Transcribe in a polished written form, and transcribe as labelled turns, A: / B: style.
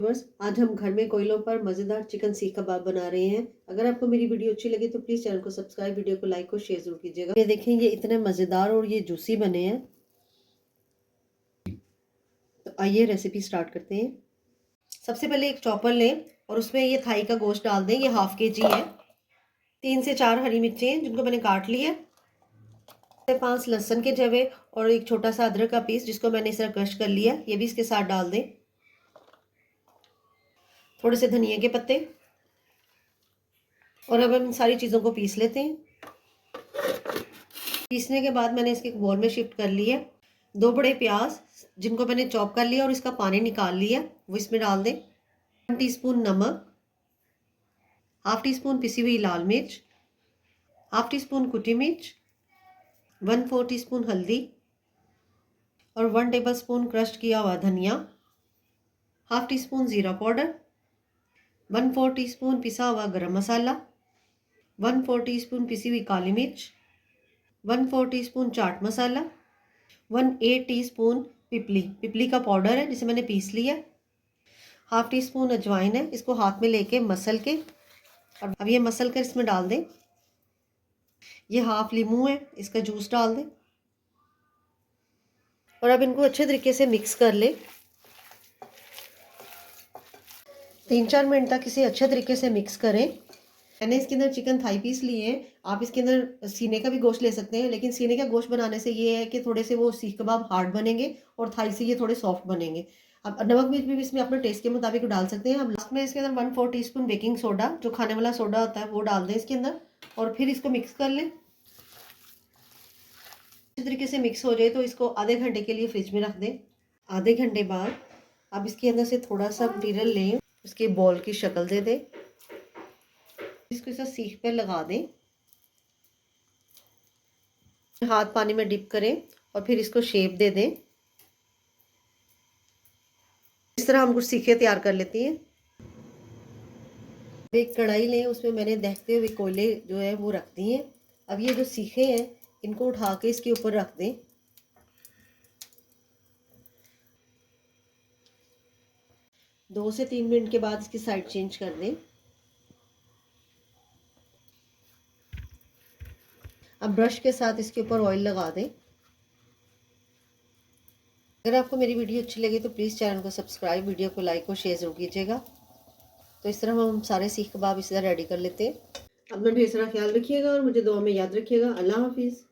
A: बस आज हम घर में कोयलों पर मज़ेदार चिकन सीख कबाब बना रहे हैं। अगर आपको मेरी वीडियो अच्छी लगी तो प्लीज़ चैनल को सब्सक्राइब, वीडियो को लाइक और शेयर जरूर कीजिएगा। ये देखें, ये इतने मज़ेदार और ये जूसी बने हैं। तो आइए रेसिपी स्टार्ट करते हैं। सबसे पहले एक चॉपर लें और उसमें ये थाई का गोश्त डाल दें। ये हाफ kg है। 3 से 4 हरी मिर्चें हैं जिनको मैंने काट लिया। 5 लहसुन के जवे और एक छोटा सा अदरक का पीस जिसको मैंने इस तरह क्रश कर लिया, ये भी इसके साथ डाल दें। थोड़े से धनिया के पत्ते और अब हम इन सारी चीज़ों को पीस लेते हैं। पीसने के बाद मैंने इसके बोल में शिफ्ट कर लिया। 2 बड़े प्याज जिनको मैंने चॉप कर लिया और इसका पानी निकाल लिया, वो इसमें डाल दें। 1 टीस्पून नमक, हाफ टी स्पून पिसी हुई लाल मिर्च, हाफ टी स्पून कुटी मिर्च, 1/4 टीस्पून हल्दी और 1 टेबल स्पून क्रश किया हुआ धनिया, हाफ टी स्पून ज़ीरा पाउडर, 1/4 टीस्पून पिसा हुआ गरम मसाला, 1/4 टीस्पून पिसी हुई काली मिर्च, 1/4 टीस्पून चाट मसाला, 1/8 टीस्पून पिपली का पाउडर है जिसे मैंने पीस लिया, हाफ टी स्पून अजवाइन है, इसको हाथ में लेके मसल के और अब ये मसल कर इसमें डाल दें। ये हाफ लीमू है, इसका जूस डाल दें और अब इनको अच्छे तरीके से मिक्स कर लें। 3-4 मिनट तक इसे अच्छे तरीके से मिक्स करें। मैंने इसके अंदर चिकन थाई पीस लिए हैं। आप इसके अंदर सीने का भी गोश्त ले सकते हैं, लेकिन सीने का गोश्त बनाने से ये है कि थोड़े से वो सीख कबाब हार्ड बनेंगे और थाई से ये थोड़े सॉफ्ट बनेंगे। अब नमक मिर्च भी इसमें अपने टेस्ट के मुताबिक डाल सकते हैं। अब लास्ट में इसके अंदर 1/4 टीस्पून बेकिंग सोडा, जो खाने वाला सोडा होता है, वो डाल दें इसके अंदर और फिर इसको मिक्स कर लें। इस तरीके से मिक्स हो जाए तो इसको आधे घंटे के लिए फ्रिज में रख दें। आधे घंटे बाद अब इसके अंदर से थोड़ा सा मटीरियल लें, इसके बॉल की शक्ल दे दें, इसको इस सीख पे लगा दें, हाथ पानी में डिप करें और फिर इसको शेप दे दें। इस तरह हम कुछ सीखे तैयार कर लेते हैं। एक कढ़ाई लें, उसमें मैंने दहकते हुए कोयले जो है वो रख दिए हैं। अब ये जो सीखे हैं इनको उठा के इसके ऊपर रख दें। दो से 3 मिनट के बाद इसकी साइड चेंज कर दें। अब ब्रश के साथ इसके ऊपर ऑयल लगा दें। अगर आपको मेरी वीडियो अच्छी लगी तो प्लीज़ चैनल को सब्सक्राइब, वीडियो को लाइक और शेयर जरूर कीजिएगा। तो इस तरह हम सारे सीख कबाब इस तरह रेडी कर लेते हैं। अपना ढेर सारा ख्याल रखिएगा और मुझे दुआ में याद रखिएगा। अल्लाह हाफिज़।